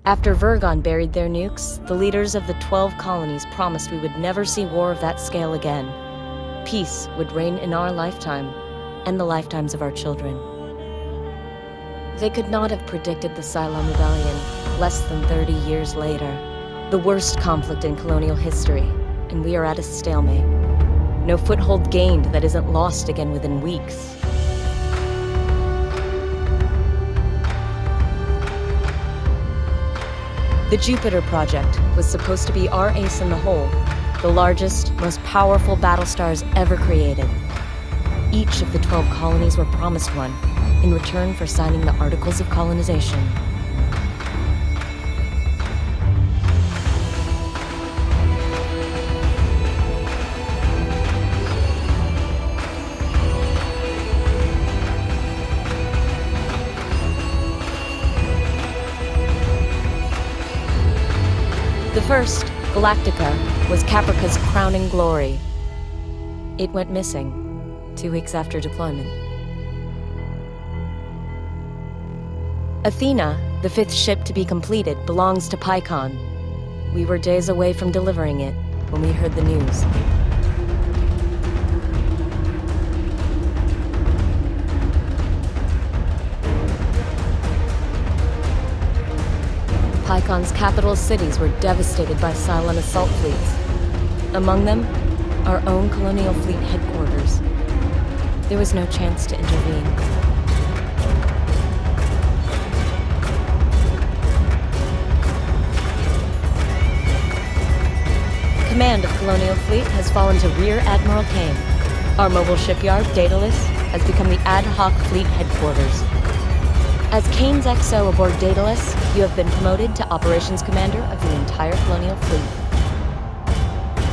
After Virgon buried their nukes, the leaders of the 12 colonies promised we would never see war of that scale again. Peace would reign in our lifetime, and the lifetimes of our children. They could not have predicted the Cylon Rebellion less than 30 years later. The worst conflict in colonial history, and we are at a stalemate. No foothold gained that isn't lost again within weeks. The Jupiter project was supposed to be our ace in the hole, the largest, most powerful battlestars ever created. Each of the 12 colonies were promised one, in return for signing the Articles of Colonization. The first, Galactica, was Caprica's crowning glory. It went missing 2 weeks after deployment. Athena, the 5th ship to be completed, belongs to Pycon. We were days away from delivering it when we heard the news. Pycon's capital cities were devastated by Cylon assault fleets. Among them, our own colonial fleet headquarters. There was no chance to intervene. Command of Colonial Fleet has fallen to Rear Admiral Kane. Our mobile shipyard, Daidalos, has become the ad hoc fleet headquarters. As Kane's XO aboard Daidalos, you have been promoted to Operations Commander of the entire Colonial Fleet.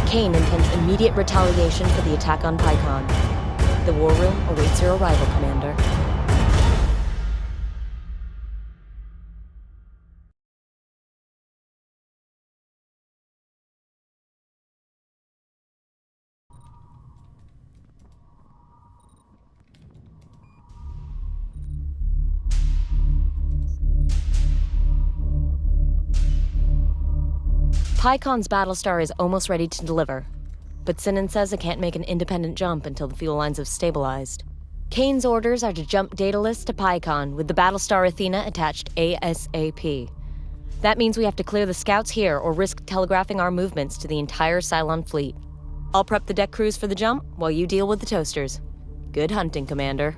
Kane intends immediate retaliation for the attack on Pycon. The war room awaits your arrival, Commander. Pycon's Battlestar is almost ready to deliver, but Sinan says it can't make an independent jump until the fuel lines have stabilized. Kane's orders are to jump Daidalos to Pycon with the Battlestar Athena attached ASAP. That means we have to clear the scouts here or risk telegraphing our movements to the entire Cylon fleet. I'll prep the deck crews for the jump while you deal with the toasters. Good hunting, Commander.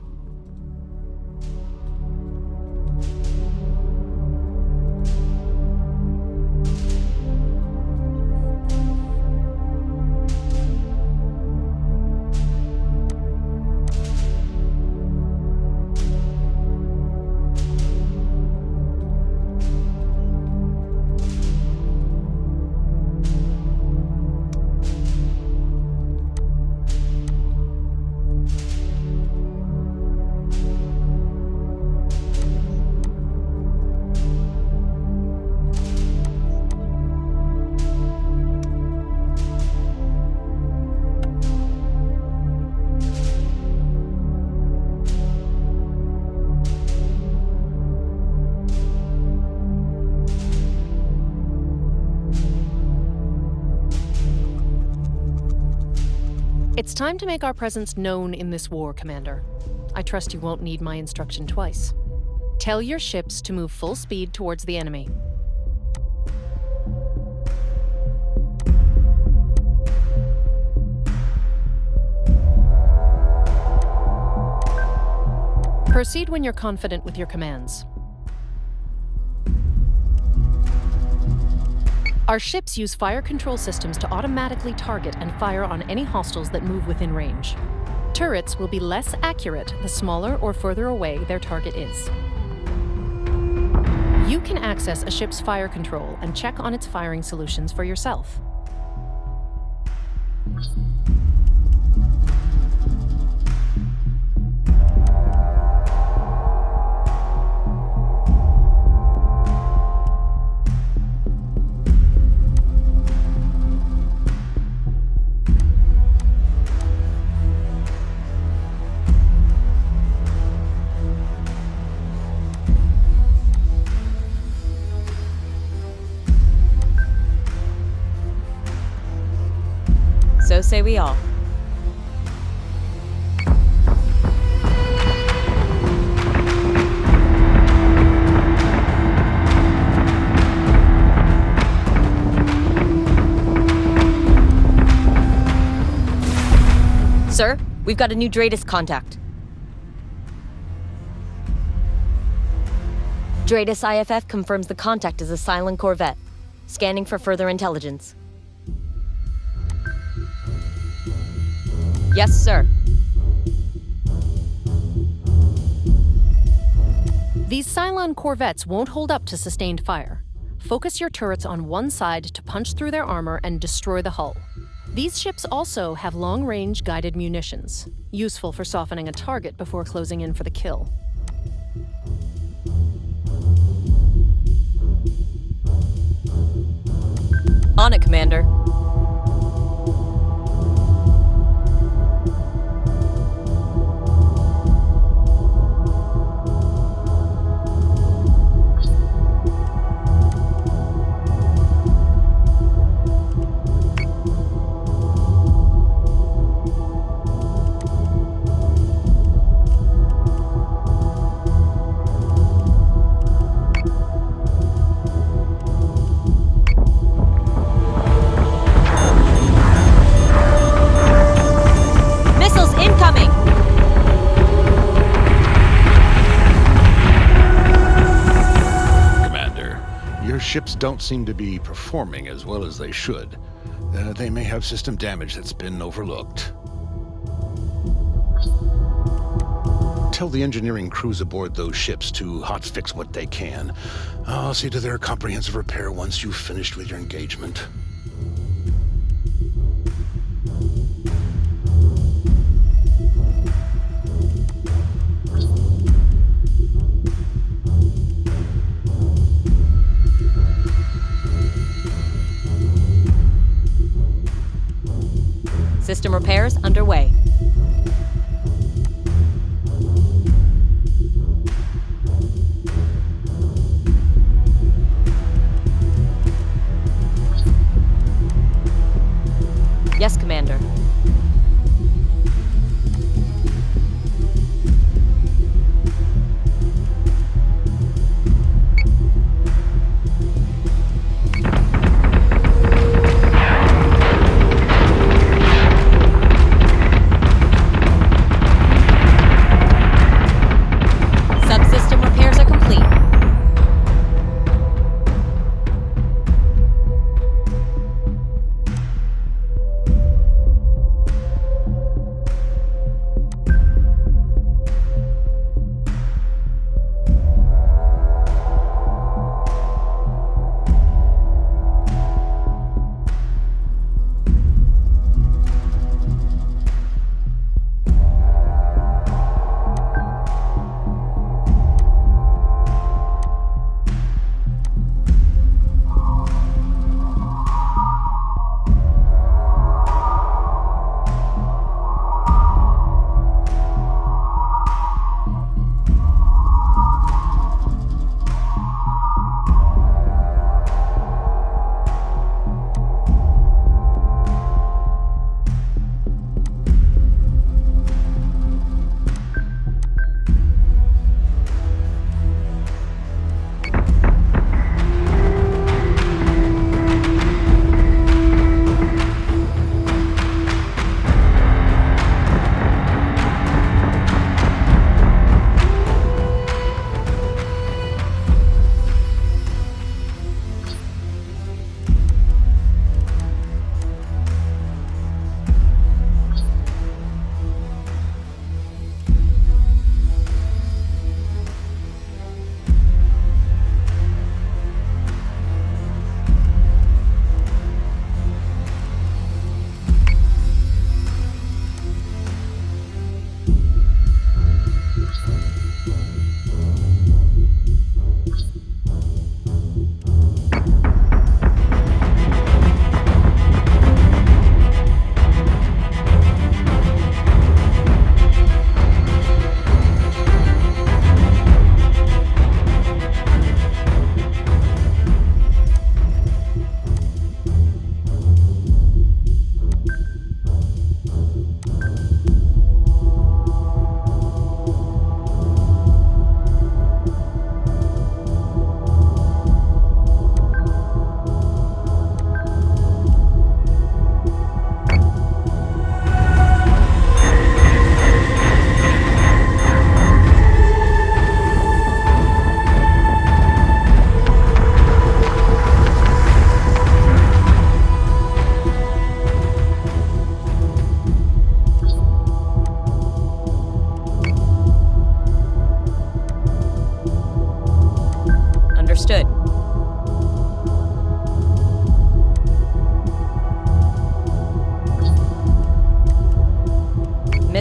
It's time to make our presence known in this war, Commander. I trust you won't need my instruction twice. Tell your ships to move full speed towards the enemy. Proceed when you're confident with your commands. Our ships use fire control systems to automatically target and fire on any hostiles that move within range. Turrets will be less accurate the smaller or further away their target is. You can access a ship's fire control and check on its firing solutions for yourself. say we all. Sir, we've got a new Daidalos contact. Daidalos IFF confirms the contact is a Cylon corvette. Scanning for further intelligence. Yes, sir. These Cylon corvettes won't hold up to sustained fire. Focus your turrets on one side to punch through their armor and destroy the hull. These ships also have long-range guided munitions, useful for softening a target before closing in for the kill. On it, Commander. Ships don't seem to be performing as well as they should. They may have system damage that's been overlooked. Tell the engineering crews aboard those ships to hotfix what they can. I'll see to their comprehensive repair once you've finished with your engagement. System repairs underway. Yes, Commander.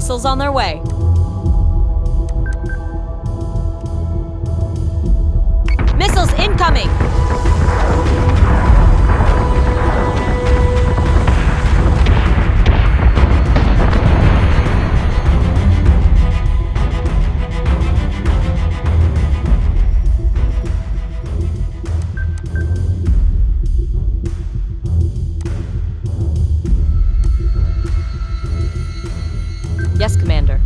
Missiles on their way. Missiles incoming! Yes, Commander.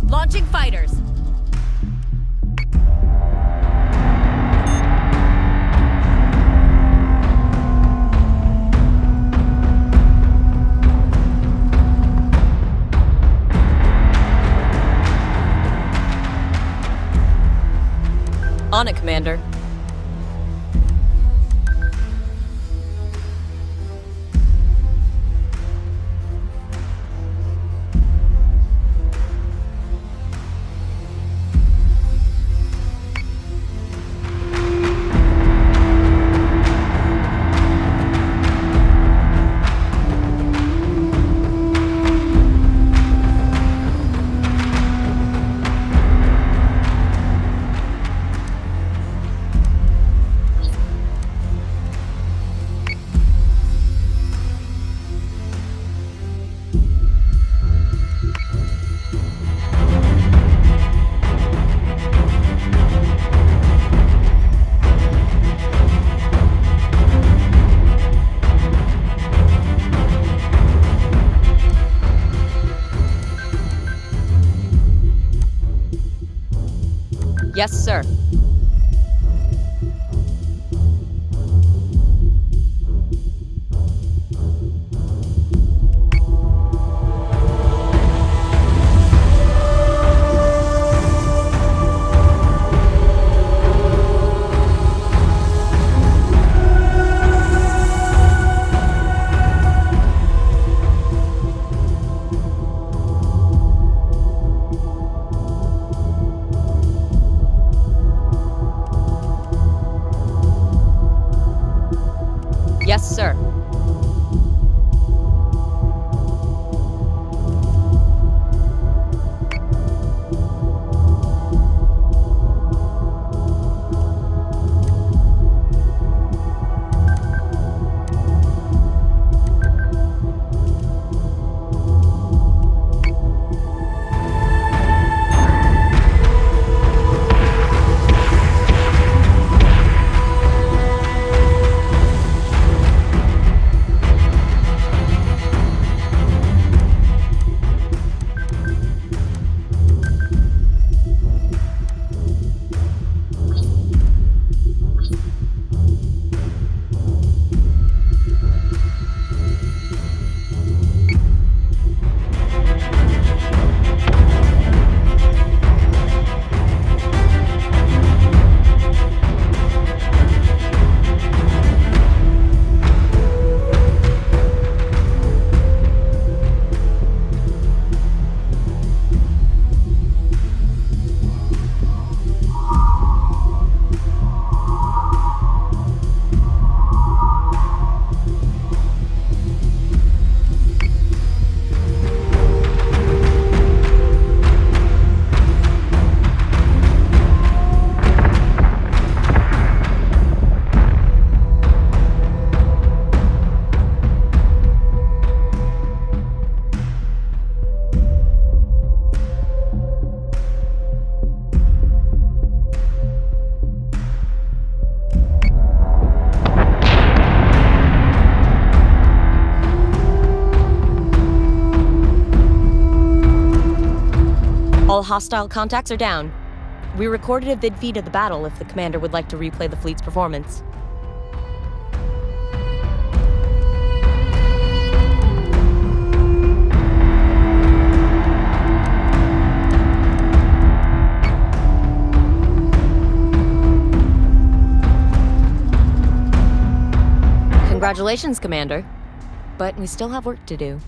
Launching fighters. On it, Commander. Yes, sir. All hostile contacts are down. We recorded a vid feed of the battle if the commander would like to replay the fleet's performance. Congratulations, Commander. But we still have work to do.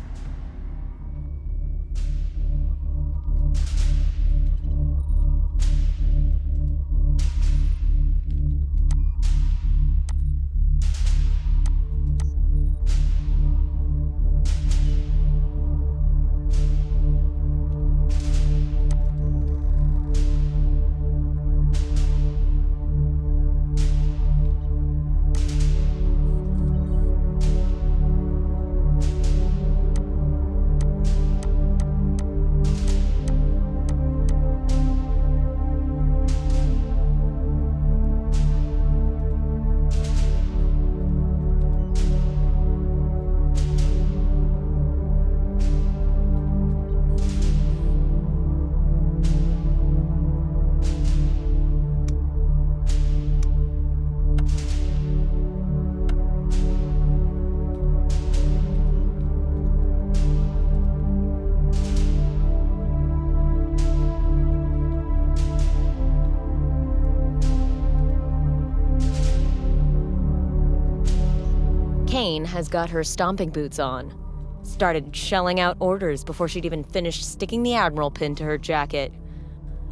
Kane has got her stomping boots on. Started shelling out orders before she'd even finished sticking the Admiral pin to her jacket.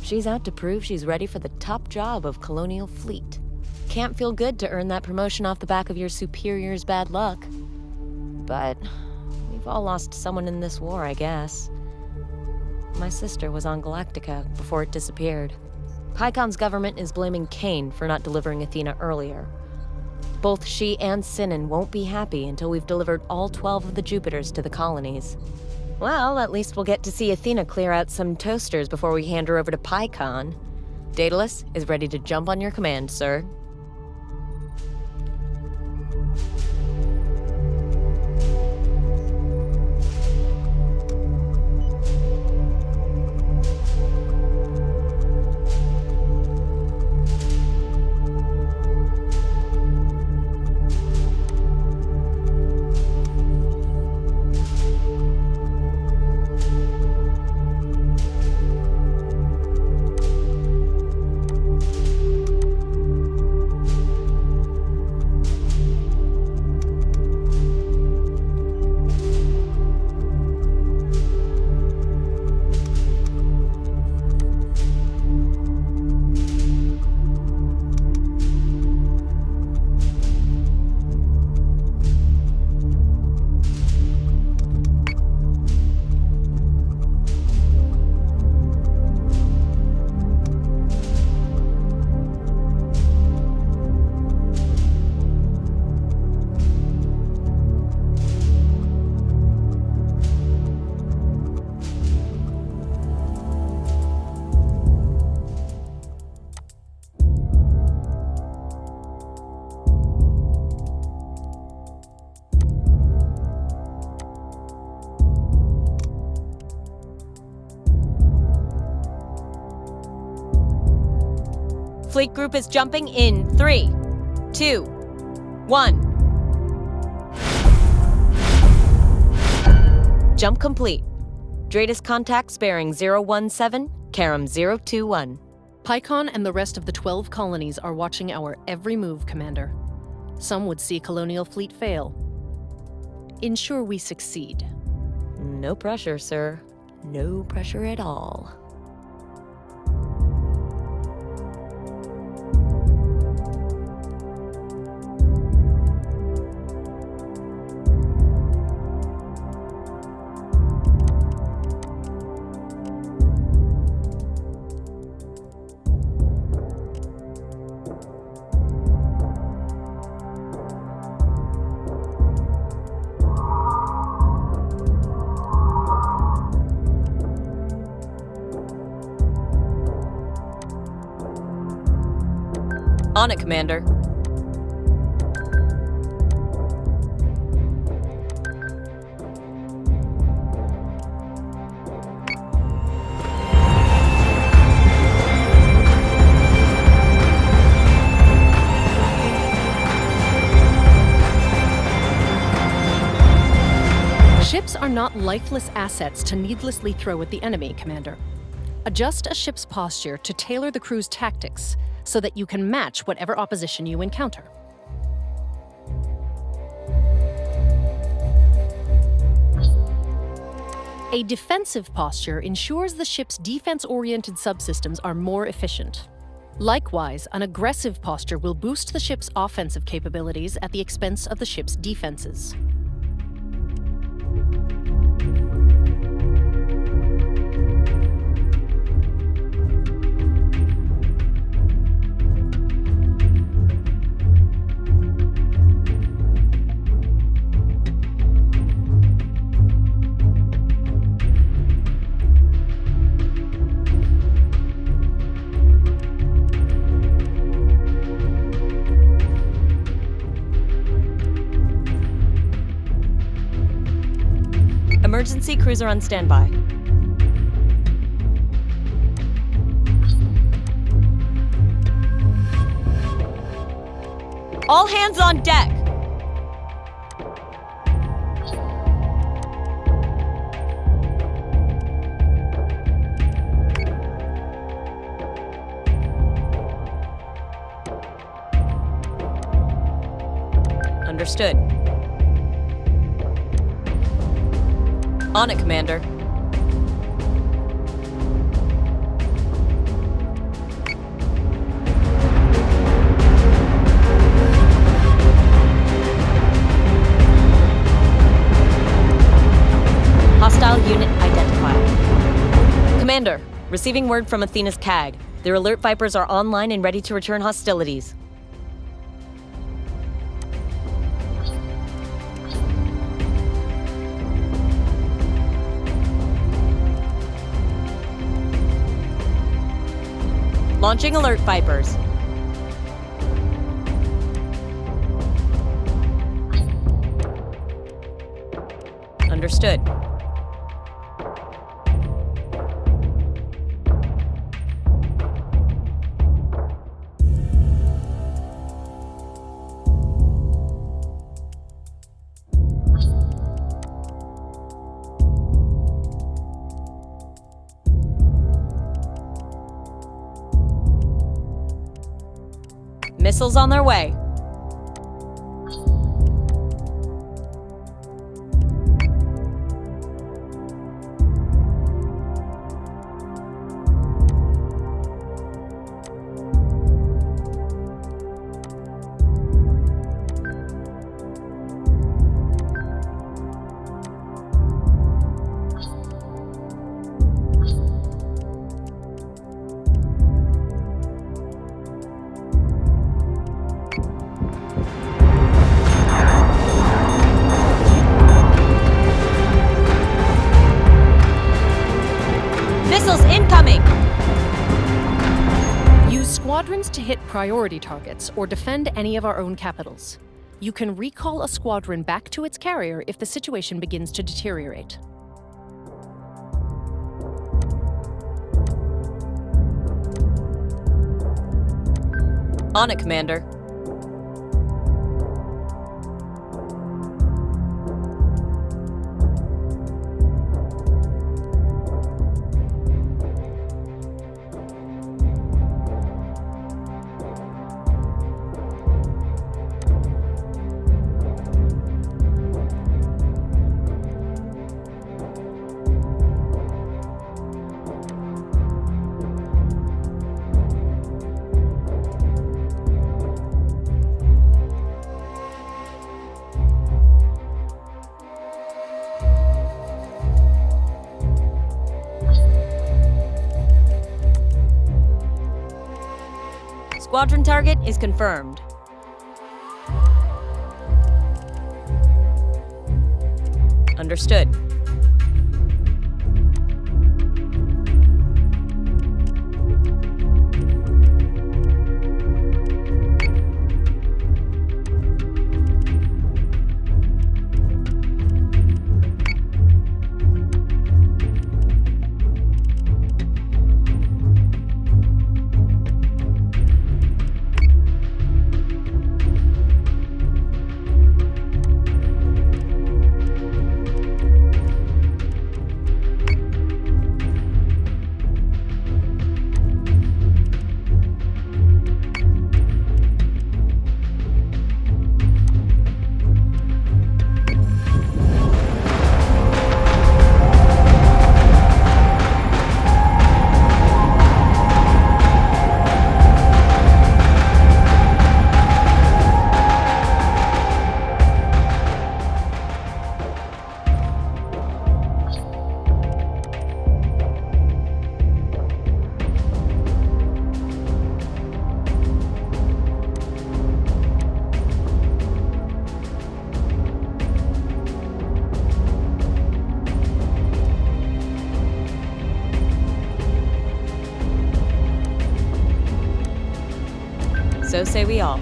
She's out to prove she's ready for the top job of Colonial Fleet. Can't feel good to earn that promotion off the back of your superior's bad luck. But we've all lost someone in this war, I guess. My sister was on Galactica before it disappeared. Pycon's government is blaming Kane for not delivering Athena earlier. Both she and Sinan won't be happy until we've delivered all 12 of the Jupiters to the colonies. Well, at least we'll get to see Athena clear out some toasters before we hand her over to Pycon. Daidalos is ready to jump on your command, sir. Fleet group is jumping in 3, 2, 1. Jump complete. Daidalos contacts bearing 017, Karam 021. Pycon and the rest of the 12 colonies are watching our every move, Commander. Some would see Colonial Fleet fail. Ensure we succeed. No pressure, sir. No pressure at all. On it, Commander. Ships are not lifeless assets to needlessly throw at the enemy, Commander. Adjust a ship's posture to tailor the crew's tactics so that you can match whatever opposition you encounter. A defensive posture ensures the ship's defense-oriented subsystems are more efficient. Likewise, an aggressive posture will boost the ship's offensive capabilities at the expense of the ship's defenses. Emergency cruiser on standby. All hands on deck! Understood. On it, Commander. Hostile unit identified. Commander, receiving word from Athena's CAG. Their alert Vipers are online and ready to return hostilities. Launching alert Vipers. Understood. Missiles on their way. Missiles incoming! Use squadrons to hit priority targets or defend any of our own capitals. You can recall a squadron back to its carrier if the situation begins to deteriorate. On it, Commander. Squadron target is confirmed. Understood. So say we all.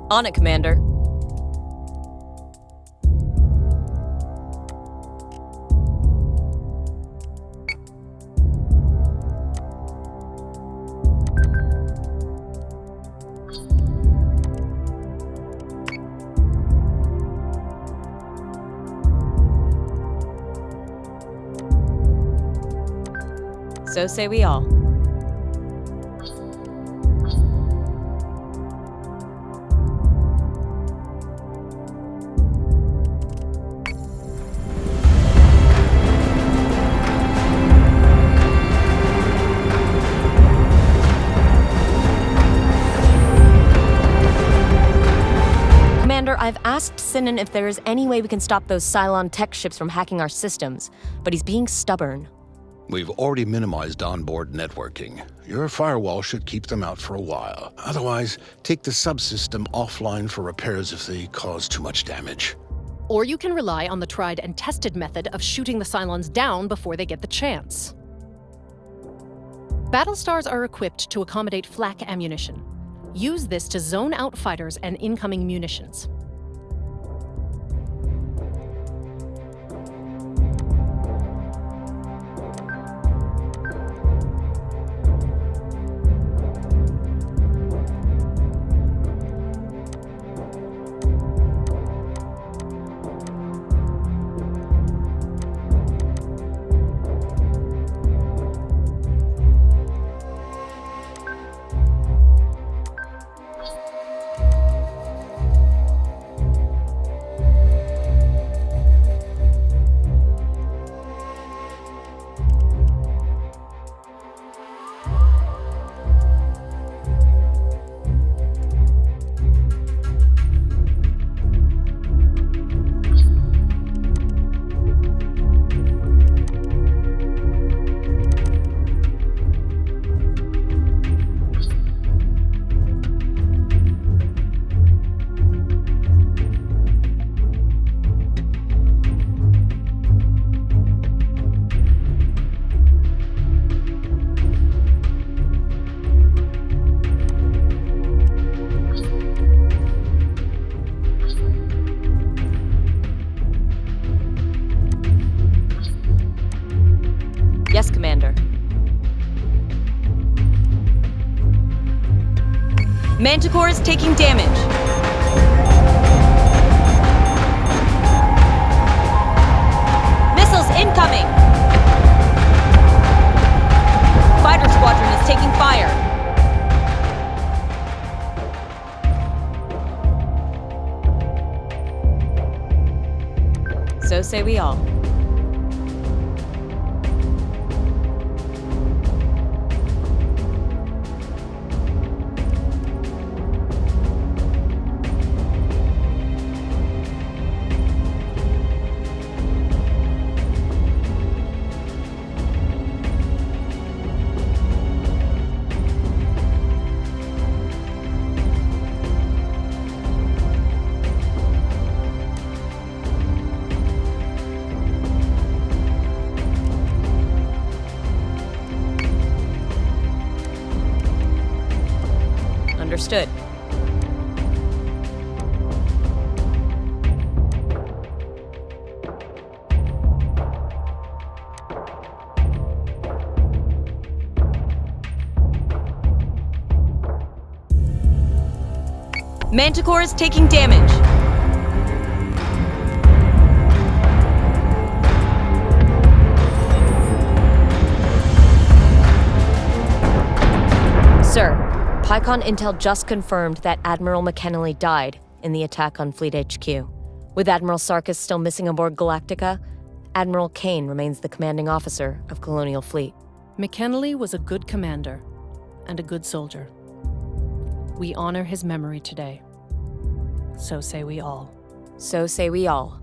On it, Commander. So say we all. I've asked Sinan if there is any way we can stop those Cylon tech ships from hacking our systems, but he's being stubborn. We've already minimized onboard networking. Your firewall should keep them out for a while. Otherwise, take the subsystem offline for repairs if they cause too much damage. Or you can rely on the tried and tested method of shooting the Cylons down before they get the chance. Battlestars are equipped to accommodate flak ammunition. Use this to zone out fighters and incoming munitions. Yes, Commander. Manticore is taking damage. Missiles incoming! Fighter squadron is taking fire. So say we all. Understood. Manticore is taking damage. Sir, PyCon Intel just confirmed that Admiral McKinley died in the attack on Fleet HQ. With Admiral Sarkis still missing aboard Galactica, Admiral Kane remains the commanding officer of Colonial Fleet. McKinley was a good commander and a good soldier. We honor his memory today. So say we all. So say we all.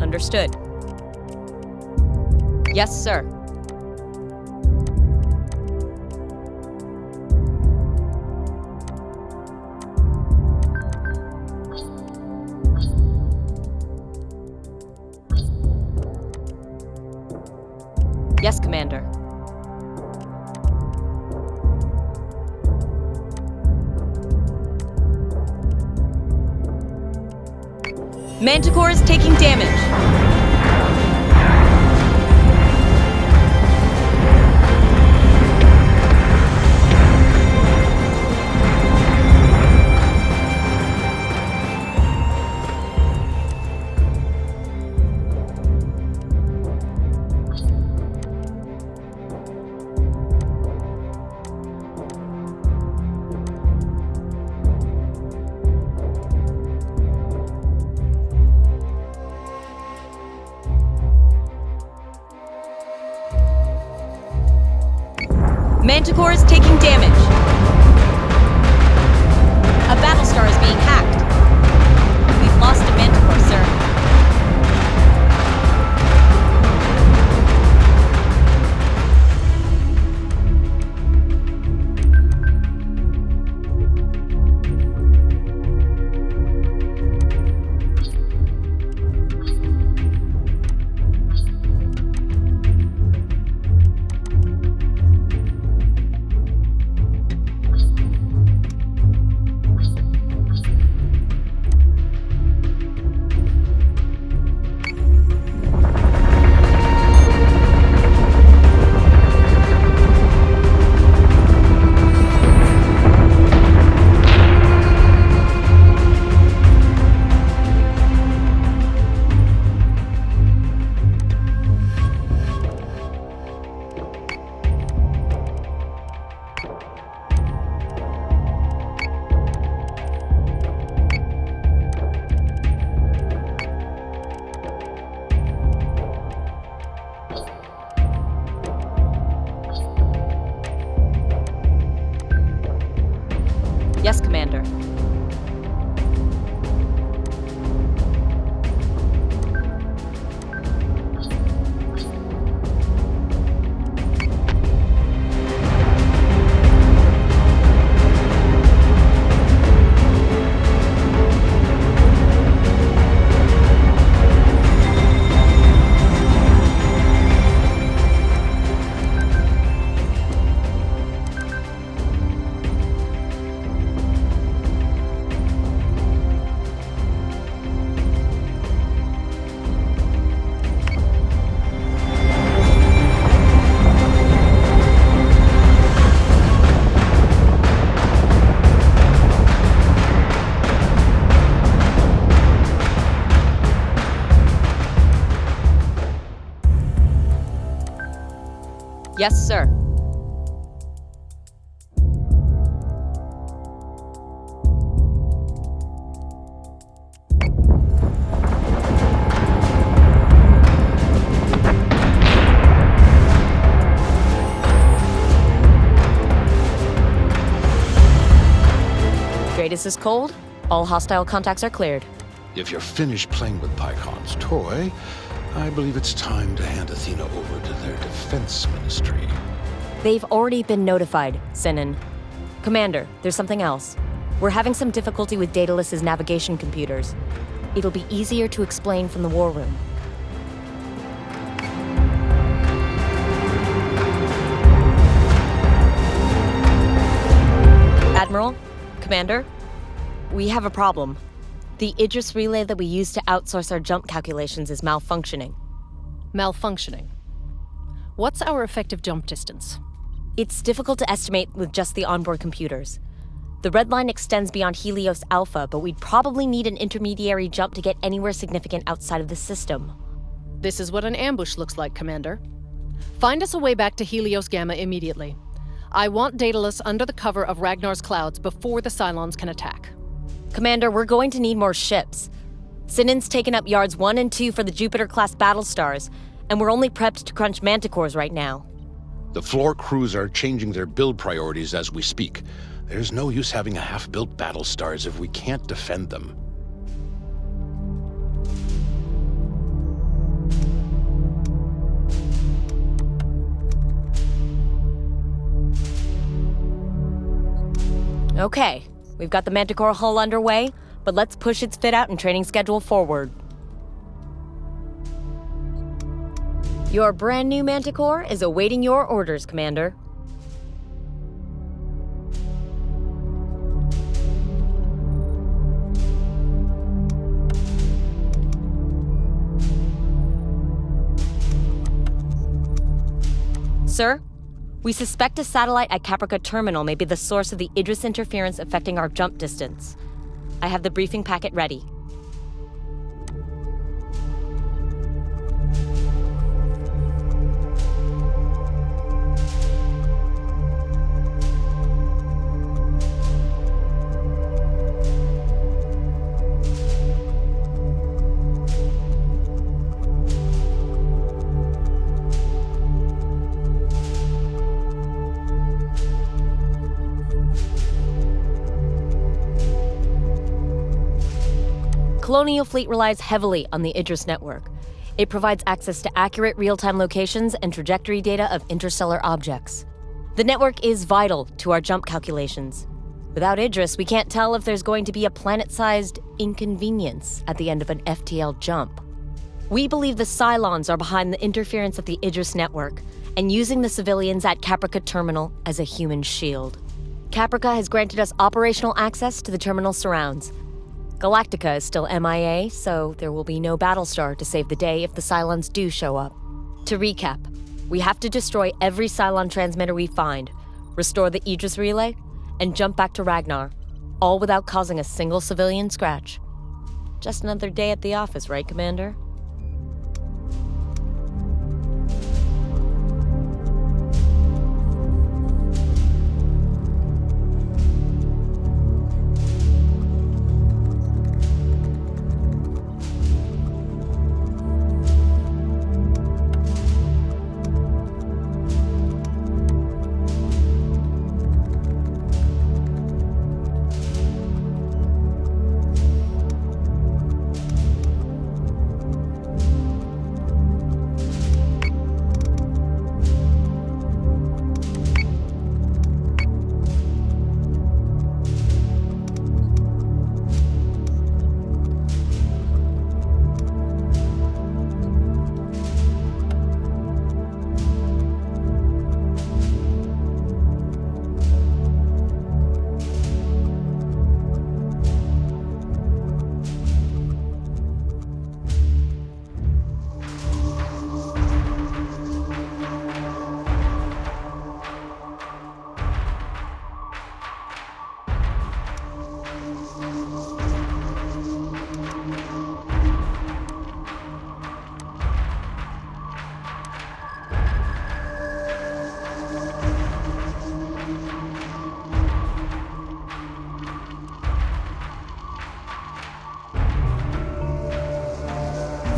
Understood. Yes, sir. Yes, Commander. Manticore is taking damage. Manticore is taking damage. A Battlestar is being hacked. We've lost a Manticore, sir. Yes, Commander. Yes, sir. Daidalos is cold. All hostile contacts are cleared. If you're finished playing with Pycon's toy, I believe it's time to hand Athena over to their defense ministry. They've already been notified, Sinan. Commander, there's something else. We're having some difficulty with Daidalos' navigation computers. It'll be easier to explain from the war room. Admiral, Commander, we have a problem. The Idris relay that we use to outsource our jump calculations is malfunctioning. Malfunctioning. What's our effective jump distance? It's difficult to estimate with just the onboard computers. The red line extends beyond Helios Alpha, but we'd probably need an intermediary jump to get anywhere significant outside of the system. This is what an ambush looks like, Commander. Find us a way back to Helios Gamma immediately. I want Daidalos under the cover of Ragnar's clouds before the Cylons can attack. Commander, we're going to need more ships. Sinan's taken up yards 1 and 2 for the Jupiter-class Battlestars, and we're only prepped to crunch manticores right now. The floor crews are changing their build priorities as we speak. There's no use having a half-built Battlestars if we can't defend them. Okay, we've got the Manticore hull underway, but let's push its fit-out and training schedule forward. Your brand new Manticore is awaiting your orders, Commander. Sir? We suspect a satellite at Caprica Terminal may be the source of the Idris interference affecting our jump distance. I have the briefing packet ready. Colonial Fleet relies heavily on the Idris network. It provides access to accurate real-time locations and trajectory data of interstellar objects. The network is vital to our jump calculations. Without Idris, we can't tell if there's going to be a planet-sized inconvenience at the end of an FTL jump. We believe the Cylons are behind the interference of the Idris network and using the civilians at Caprica Terminal as a human shield. Caprica has granted us operational access to the terminal surrounds. Galactica is still MIA, so there will be no Battlestar to save the day if the Cylons do show up. To recap, we have to destroy every Cylon transmitter we find, restore the Idris relay, and jump back to Ragnar, all without causing a single civilian scratch. Just another day at the office, right, Commander?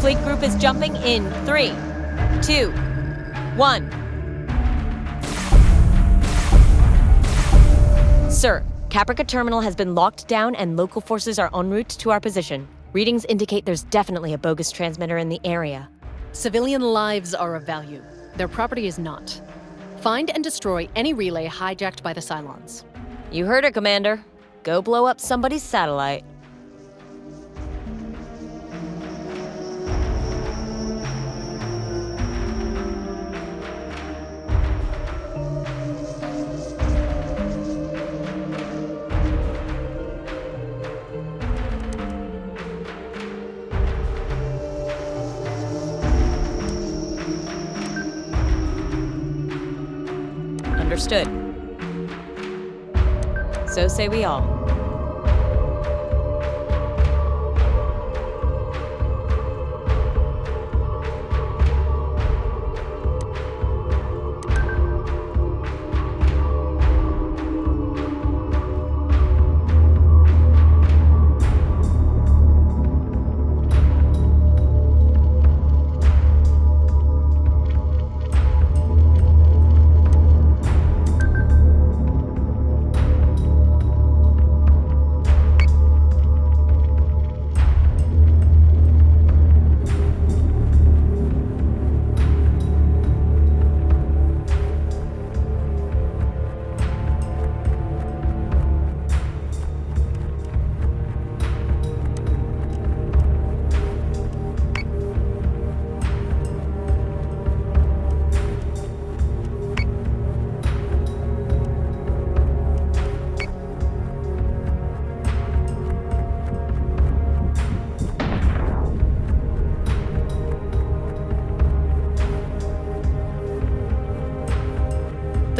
Fleet group is jumping in 3, 2, 1. Sir, Caprica Terminal has been locked down and local forces are en route to our position. Readings indicate there's definitely a bogus transmitter in the area. Civilian lives are of value. Their property is not. Find and destroy any relay hijacked by the Cylons. You heard it, Commander. Go blow up somebody's satellite. Understood. So say we all.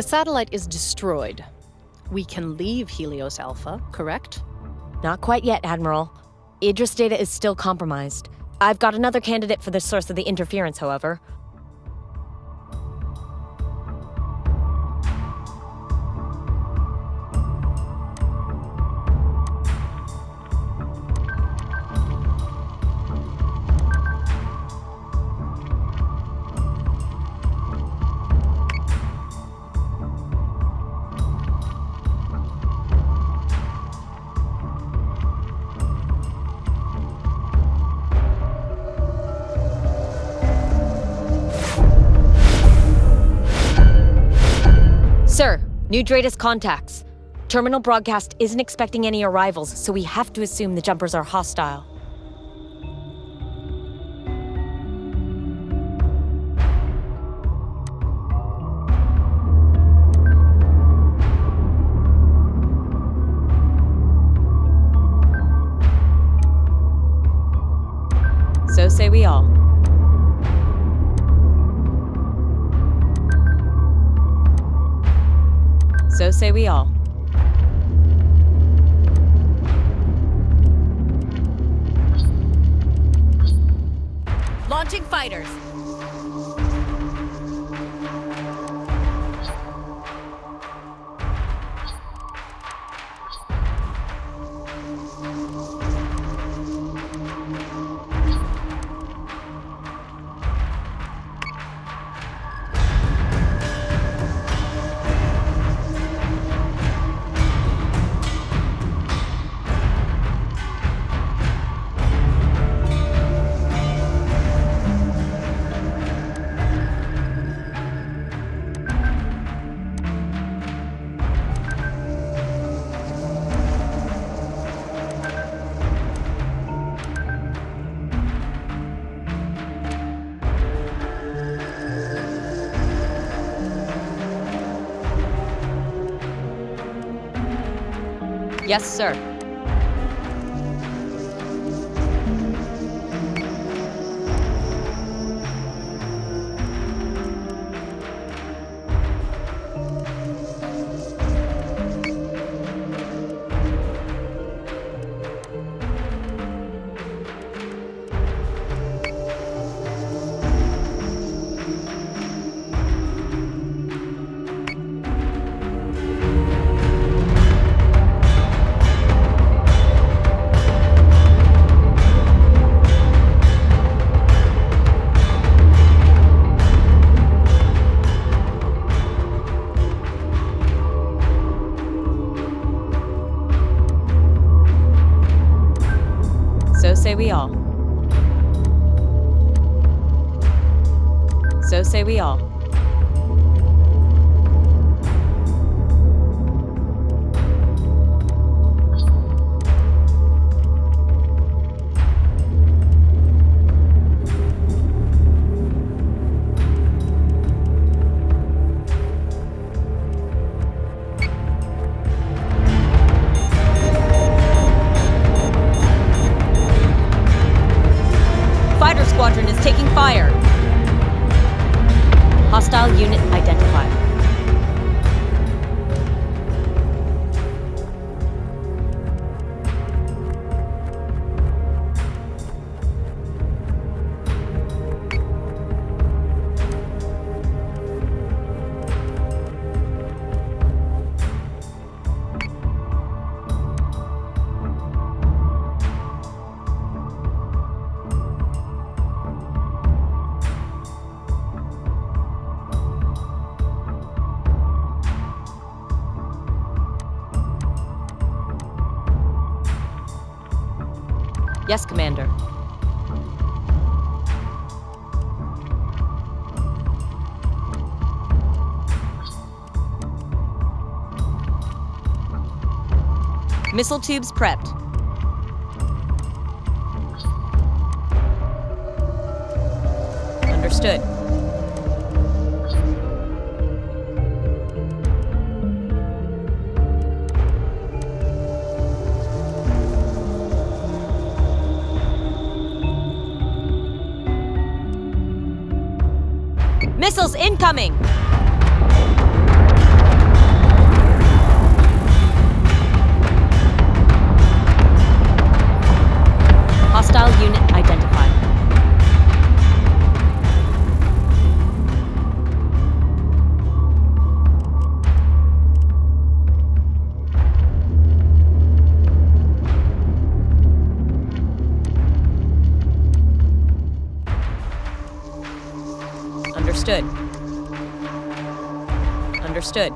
satellite is destroyed. We can leave Helios Alpha, correct? Not quite yet, Admiral. Idris data is still compromised. I've got another candidate for the source of the interference, however. Sir, new Daidalos contacts. Terminal broadcast isn't expecting any arrivals, so we have to assume the jumpers are hostile. So say we all. So say we all. Launching fighters. Yes, sir. So say we all. So say we all. Fighter squadron is taking fire. Hostile unit identified. Yes, Commander. Missile tubes prepped. Understood. Missiles incoming! Understood. Understood.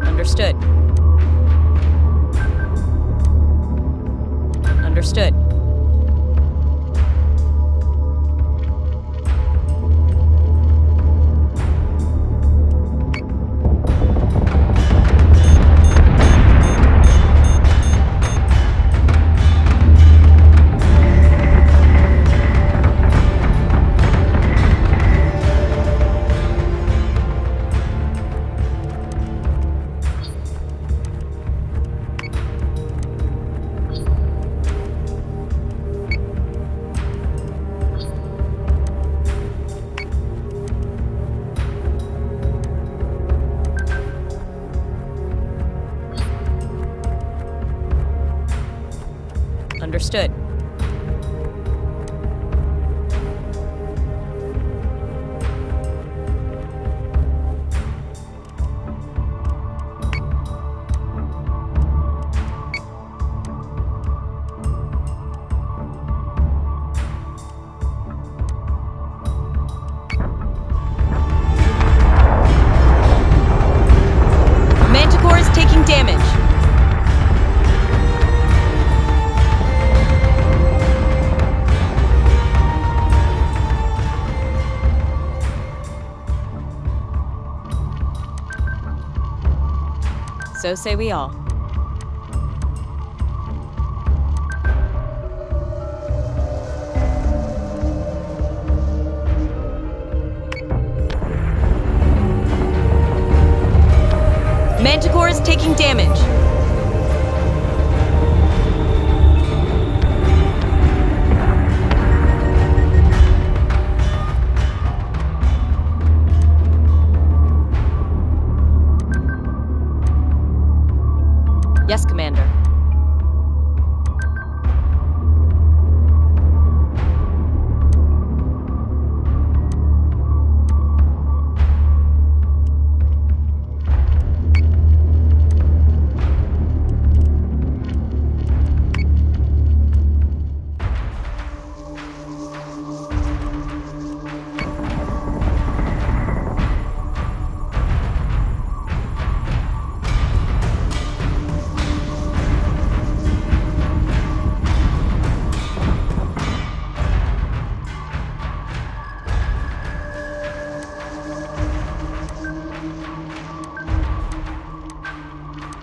Understood. Understood. Understood. Manticore is taking damage. So say we all. Manticore is taking damage. Yes, Commander.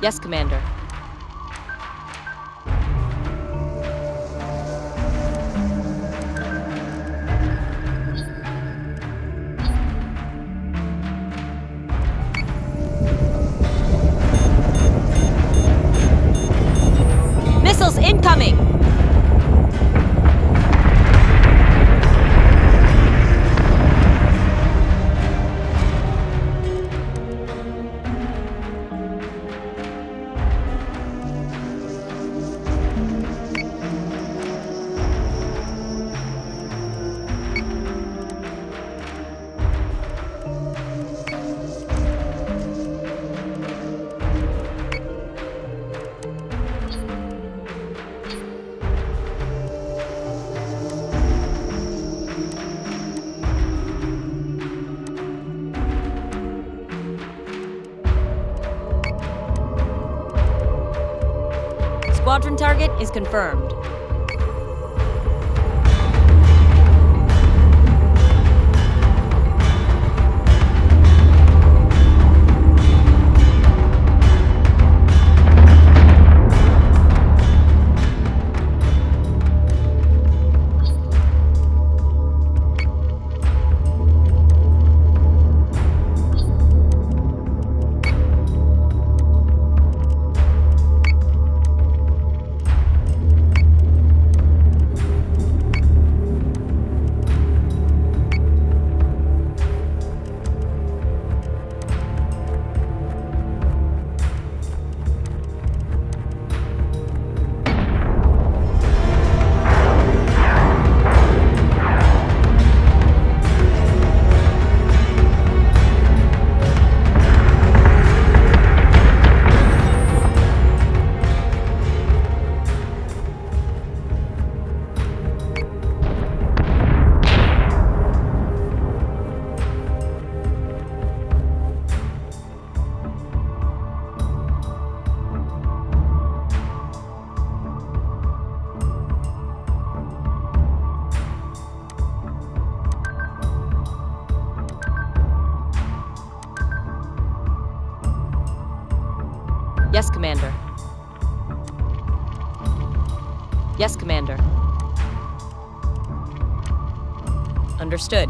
Yes, Commander. Missiles incoming! Squadron target is confirmed. Yes, Commander. Yes, Commander. Understood.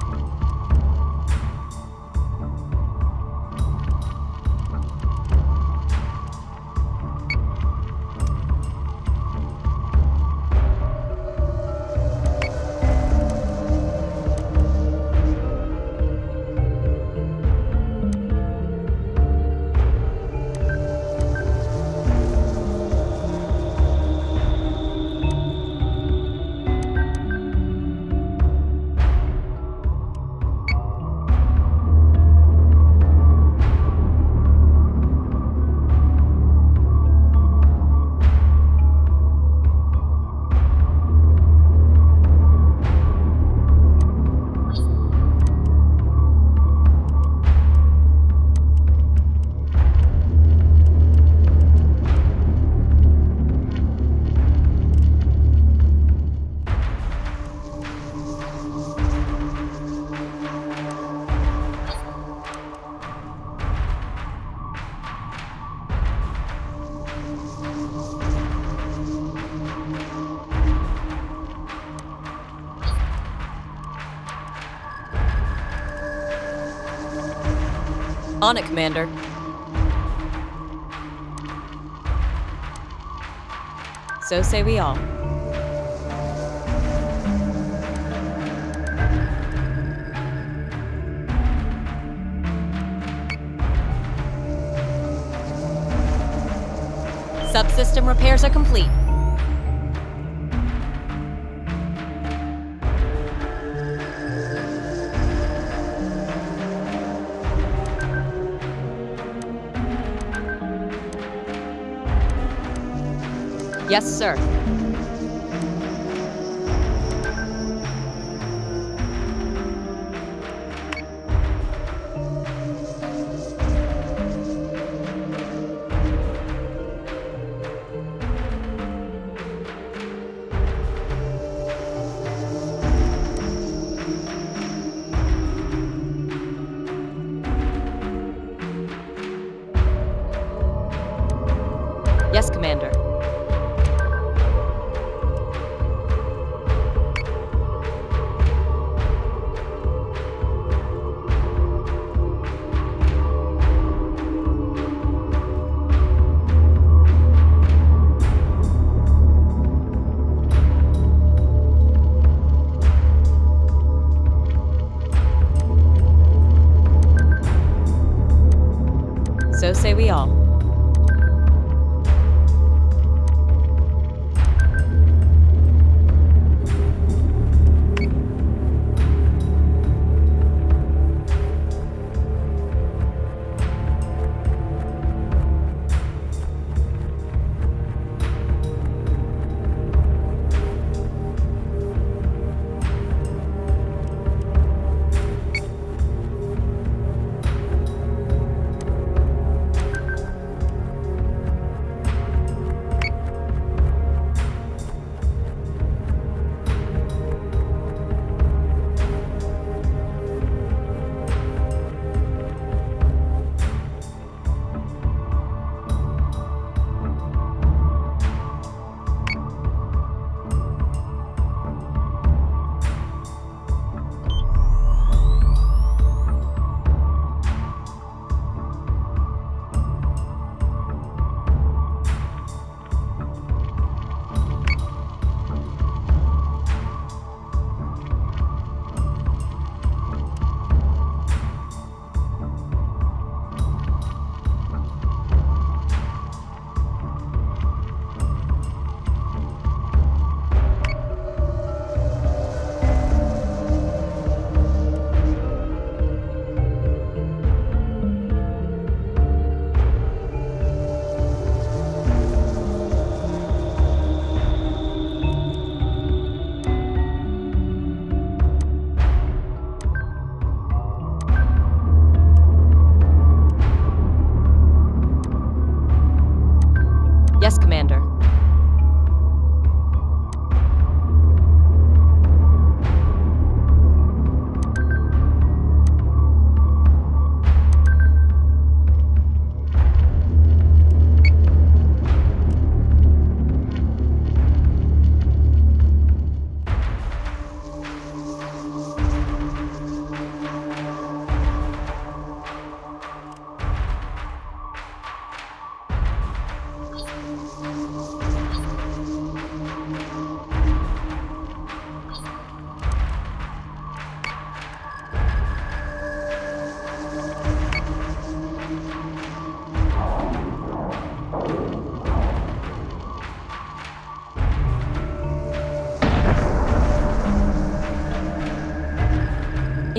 On it, Commander. So say we all. Subsystem repairs are complete. Yes, sir. Yes, Commander. So say we all.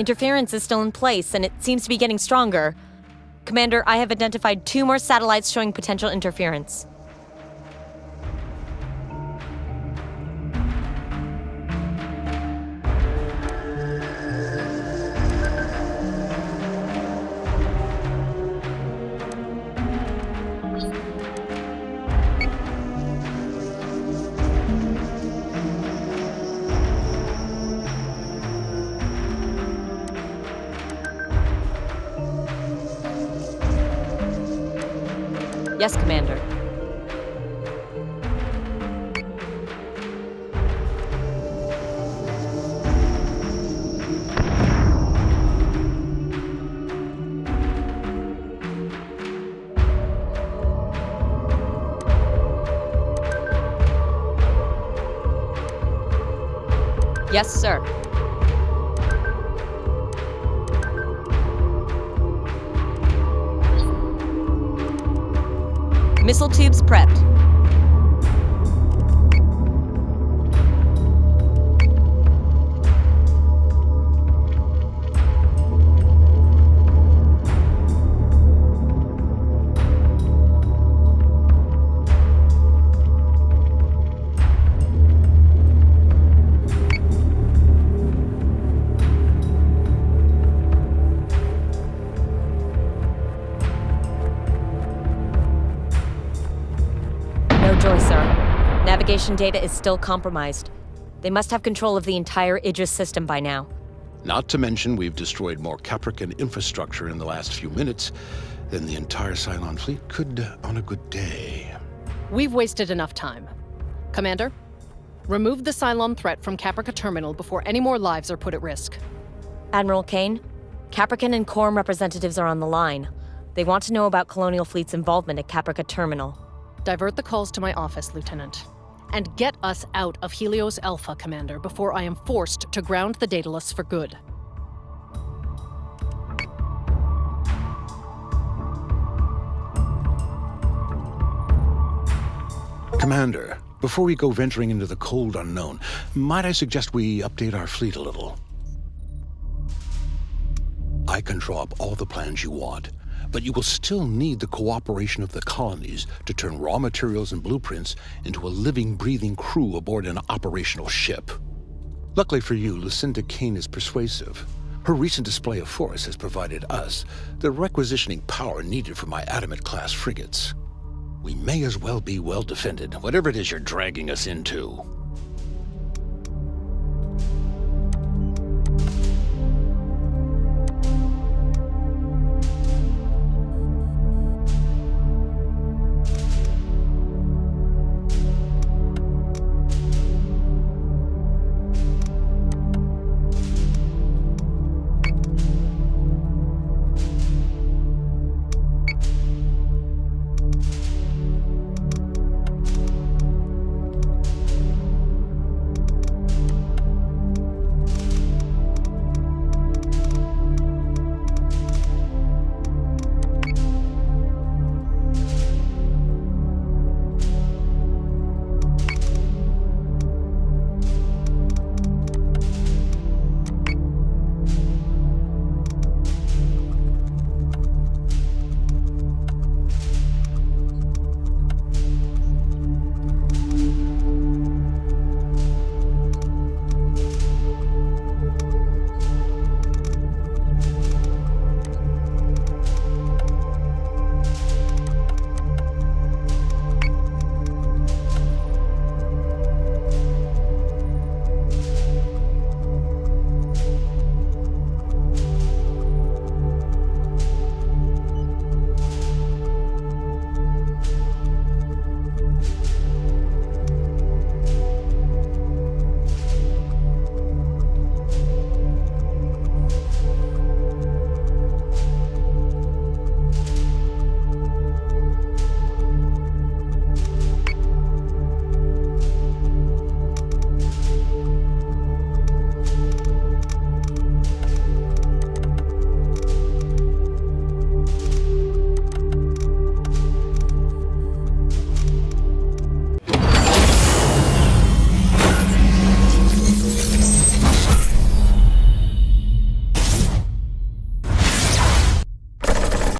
Interference is still in place, and it seems to be getting stronger. Commander, I have identified 2 more satellites showing potential interference. Yes, Commander. Yes, sir. Missile tubes prepped. Joy, sir. Navigation data is still compromised. They must have control of the entire Idris system by now. Not to mention we've destroyed more Caprican infrastructure in the last few minutes than the entire Cylon fleet could on a good day. We've wasted enough time. Commander, remove the Cylon threat from Caprica Terminal before any more lives are put at risk. Admiral Kane, Caprican and Quorum representatives are on the line. They want to know about Colonial Fleet's involvement at Caprica Terminal. Divert the calls to my office, Lieutenant. And get us out of Helios Alpha, Commander, before I am forced to ground the Daidalos for good. Commander, before we go venturing into the cold unknown, might I suggest we update our fleet a little? I can draw up all the plans you want, but you will still need the cooperation of the colonies to turn raw materials and blueprints into a living, breathing crew aboard an operational ship. Luckily for you, Lucinda Kane is persuasive. Her recent display of force has provided us the requisitioning power needed for my Adamant-class frigates. We may as well be well defended, whatever it is you're dragging us into.